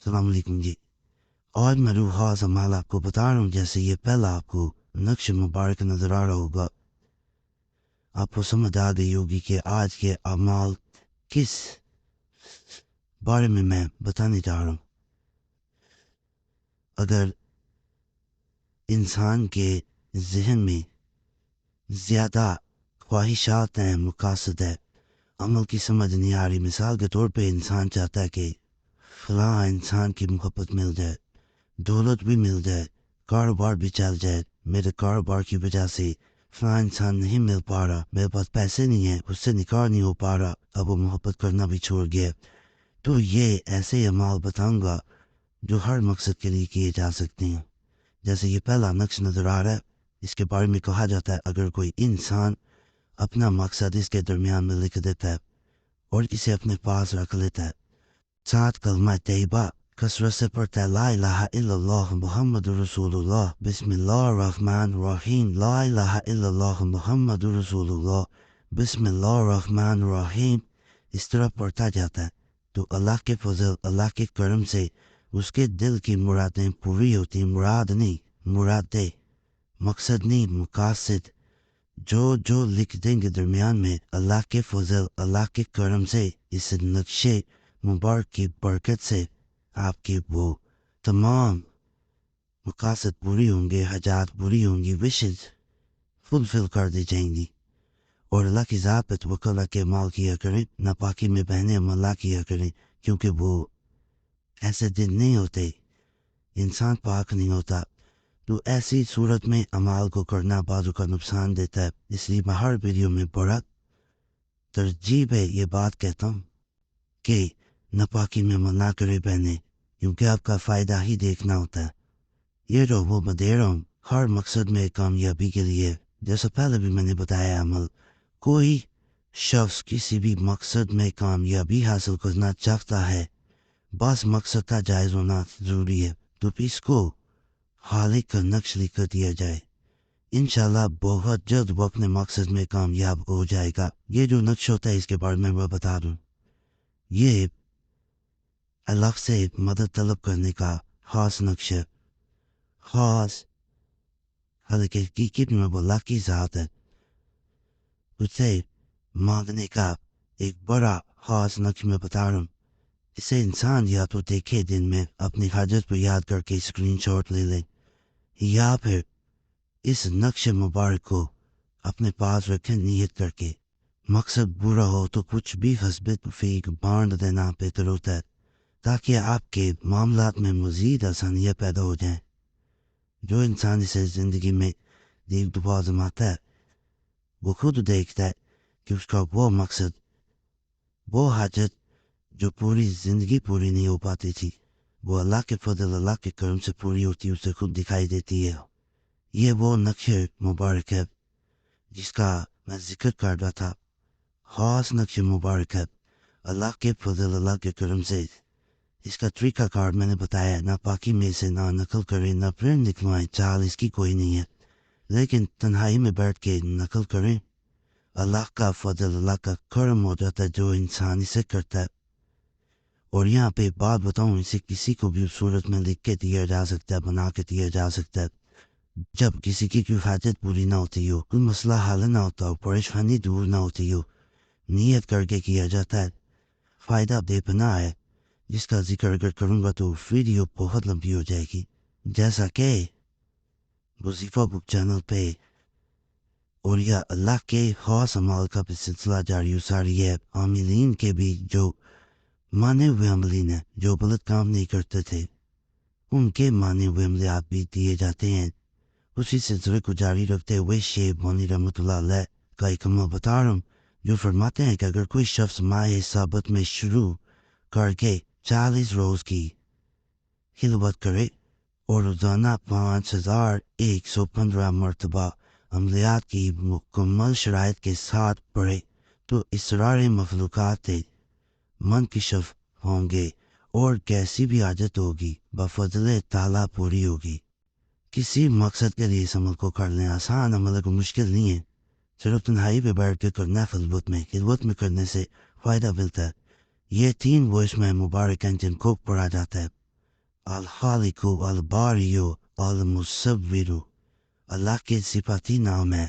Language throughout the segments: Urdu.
السلام علیکم جی. آج میں روح خاص عمال آپ کو بتا رہا ہوں. جیسے یہ پہلا آپ کو نقش مبارک نظر آ رہا ہوگا, آپ کو سمجھ آ گئی ہوگی کہ آج کے اعمال کس بارے میں بتانے جا رہا ہوں. اگر انسان کے ذہن میں زیادہ خواہشات ہیں, مقاصد ہے, عمل کی سمجھ نہیں آ رہی. مثال کے طور پہ انسان چاہتا ہے کہ فلاں انسان کی محبت مل جائے, دولت بھی مل جائے, کاروبار بھی چل جائے, میرے کاروبار کی وجہ سے فلاں انسان نہیں مل پا رہا, میرے پاس پیسے نہیں ہیں, اس سے نکاح نہیں ہو پا رہا, اب وہ محبت کرنا بھی چھوڑ گیا. تو یہ ایسے اعمال بتاؤں گا جو ہر مقصد کے لیے کیے جا سکتے ہیں. جیسے یہ پہلا نقش نظر آ رہا ہے, اس کے بارے میں کہا جاتا ہے اگر کوئی انسان اپنا مقصد اس کے درمیان میں لکھ دیتا ہے اور اسے اپنے پاس رکھ لیتا ہے, ساتھ کلمہ طیبہ کثرت سے پڑھتا ہے, لا الہ الا اللہ محمد رسول اللہ, بسم اللہ الرحمن الرحیم, لا الہ الا اللہ محمد رسول اللہ, بسم اللہ الرحمن الرحیم, اس طرح پڑھتا جاتا ہے تو اللہ کے فضل, اللہ کے کرم سے اس کے دل کی مرادیں پوری ہوتی ہیں. مراد نہیں, مرادیں, مقصد نہیں, مقاصد. جو لکھ دیں گے درمیان میں اللہ کے فضل, اللہ کے کرم سے, اس نقشے مبارک کی برکت سے آپ کی وہ تمام مقاصد پوری ہوں گے, حاجات پوری ہوں گی, وشز فلفل کر دی جائیں گی. اور اللہ کی ذات پہ توکل کے مال کیا کریں, ناپاکی میں بہنے ملا کیا کریں, کیونکہ وہ ایسے دن نہیں ہوتے, انسان پاک نہیں ہوتا. تو ایسی صورت میں اعمال کو کرنا بازو کا نقصان دیتا ہے. اس لیے میں ہر ویڈیو میں بڑا ترجیح ہے یہ بات کہتا ہوں کہ ناپاکی میں منع کرے بہنے, کیونکہ آپ کا فائدہ ہی دیکھنا ہوتا ہے. یہ جو وہ میں دے رہا ہوں ہر مقصد میں کامیابی کے لیے. جیسا پہلے بھی میں نے بتایا, عمل کوئی شخص کسی بھی مقصد میں کامیابی حاصل کرنا چاہتا ہے, بس مقصد کا جائز ہونا ضروری ہے. تو اس کو خالق کا نقش لکھ کر دیا جائے, انشاءاللہ بہت جلد وہ اپنے مقصد میں کامیاب ہو جائے گا. یہ جو نقش ہوتا ہے اس کے بارے میں بتا دوں, یہ اللہ سے مدد طلب کرنے کا خاص نقش ہے. خاص حالانکہ حقیقت میں وہ اللہ کی ذات ہے, اسے مانگنے کا ایک بڑا خاص نقش میں بتا رہا ہوں. اسے انسان یا تو دیکھے دن میں اپنی حاجت کو یاد کر کے اسکرین شاٹ لے لے, یا پھر اس نقش مبارک کو اپنے پاس رکھے نیت کر کے. مقصد برا ہو تو کچھ بھی حسب توفیق بانٹ دینا بہتر ہوتا ہے, تاکہ آپ کے معاملات میں مزید آسانیاں پیدا ہو جائیں. جو انسان اسے زندگی میں دیکھ دبا آزماتا ہے وہ خود دیکھتا ہے کہ اس کا وہ مقصد, وہ حاجت جو پوری زندگی پوری نہیں ہو پاتی تھی, وہ اللہ کے فضل, اللہ کے کرم سے پوری ہوتی, اسے خود دکھائی دیتی ہے. یہ وہ نقش مبارک ہے جس کا میں ذکر کر رہا تھا, خاص نقش مبارک ہے اللہ کے فضل, اللہ کے کرم سے. اس کا طریقہ کار میں نے بتایا, نہ پاکی میں سے نہ نقل کریں, نہ پرنٹ نکلوائیں, چال اس کی کوئی نہیں ہے, لیکن تنہائی میں بیٹھ کے نقل کریں. اللہ کا فضل, اللہ کا کرم ہو جاتا ہے جو انسان اسے کرتا ہے. اور یہاں پہ بات بتاؤں, اسے کسی کو بھی صورت میں لکھ کے دیا جا سکتا ہے, بنا کے دیا جا سکتا ہے. جب کسی کی کوئی حاجت پوری نہ ہوتی ہو, کوئی مسئلہ حل نہ ہوتا ہو, پریشانی دور نہ ہوتی ہو, نیت کر کے کیا جاتا ہے. فائدہ بے پناہ ہے, جس کا ذکر اگر کروں گا تو ویڈیو بہت لمبی ہو جائے گی. جیسا کہ وظیفہ بک چینل پہ اور یا اللہ کے خاص عمال کا بھی سلسلہ جاری و ساری ہے. عاملین کے بھی جو مانے ہوئے عملین ہیں, جو غلط کام نہیں کرتے تھے, ان کے مانے ہوئے عملیات بھی دیے جاتے ہیں. اسی سلسلے کو جاری رکھتے ہوئے شیخ بانی رحمۃ اللہ علیہ کا ایک عمل بتا رہا ہوں, جو فرماتے ہیں کہ اگر کوئی شخص ماہ ثابت میں شروع کر کے 40 روز کی خلوت کرے اور روزانہ 5115 مرتبہ عملیات کی مکمل شرائط کے ساتھ پڑھے تو اسرار مخلوقات منکشف ہوں گے, اور کیسی بھی حاجت ہوگی بفضل تعالیٰ پوری ہوگی. کسی مقصد کے لیے اس عمل کو کر لیں, آسان عمل کو مشکل نہیں ہے, صرف تنہائی پہ بیٹھ کے کرنا ہے. خلوت میں کرنے سے فائدہ ملتا ہے. یہ 3 وائس میں مبارک ہیں جن کو پڑھا جاتا ہے. الخالق الباری المصور. اللہ کے صفاتی نام ہے،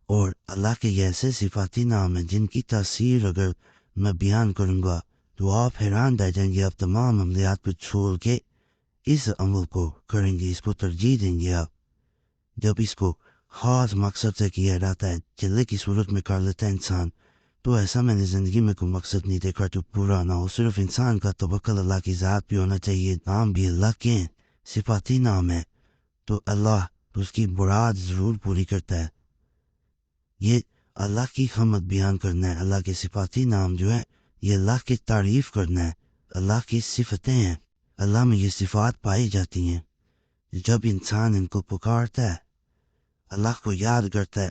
اور اللہ کے ایسے صفاتی نام ہیں جن کی تاثیر اگر میں بیان کروں گا تو آپ حیران رہ جائیں گے. آپ تمام عملیات کو چھوڑ کے اس عمل کو کریں گے، اس کو ترجیح دیں گے. آپ جب اس کو خاص مقصد سے کیا جاتا ہے، چلے کی صورت میں کر لیتا ہے انسان، تو ایسا میں نے زندگی میں کوئی مقصد نہیں دیکھا جو پورا نہ ہو. صرف انسان کا توکل اللہ کی ذات پہ ہونا چاہیے. نام بھی اللہ کے ہیں، صفاتی نام ہے، تو اللہ اس کی مراد ضرور پوری کرتا ہے. یہ اللہ کی حمد بیان کرنا ہے. اللہ کے صفاتی نام جو ہے یہ اللہ کی تعریف کرنا ہے. اللہ کی صفتیں ہیں، اللہ میں یہ صفات پائی جاتی ہیں. جب انسان ان کو پکارتا ہے، اللہ کو یاد کرتا ہے،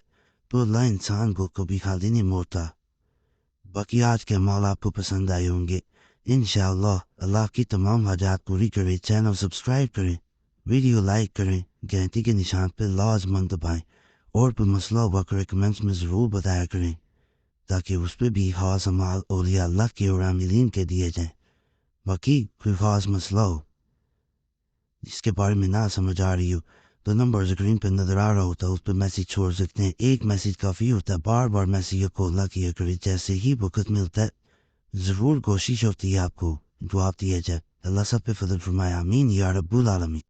تو اللہ انسان کو کبھی خالی نہیں موڑتا. باقی آج کے اعمال آپ کو پسند آئے ہوں گے. انشاءاللہ اللہ کی تمام حاجات پوری کریں. چینل سبسکرائب کریں، ویڈیو لائک کریں، گھنٹی کے نشان پہ لازماً دبائیں، اور کوئی مسئلہ وقت کمنٹس میں ضرور بتایا کریں تاکہ اس پہ بھی خاص اعمال اولیاء اللہ کے اور عاملین کے دیے جائیں. باقی کوئی خاص مسئلہ ہو جس کے بارے میں نہ سمجھ آ رہی ہو تو نمبر اسکرین پہ نظر آ رہا ہوتا ہے، اس پہ میسیج چھوڑ سکتے ہیں. ایک میسیج کافی ہوتا ہے، بار بار میسیج کو اللہ کیا کرے. جیسے ہی وقت ملتا ہے ضرور کوشش ہوتی ہے آپ کو جواب دیا جائے. اللہ سب پہ فضل فرمائے. آمین یا رب العالمین.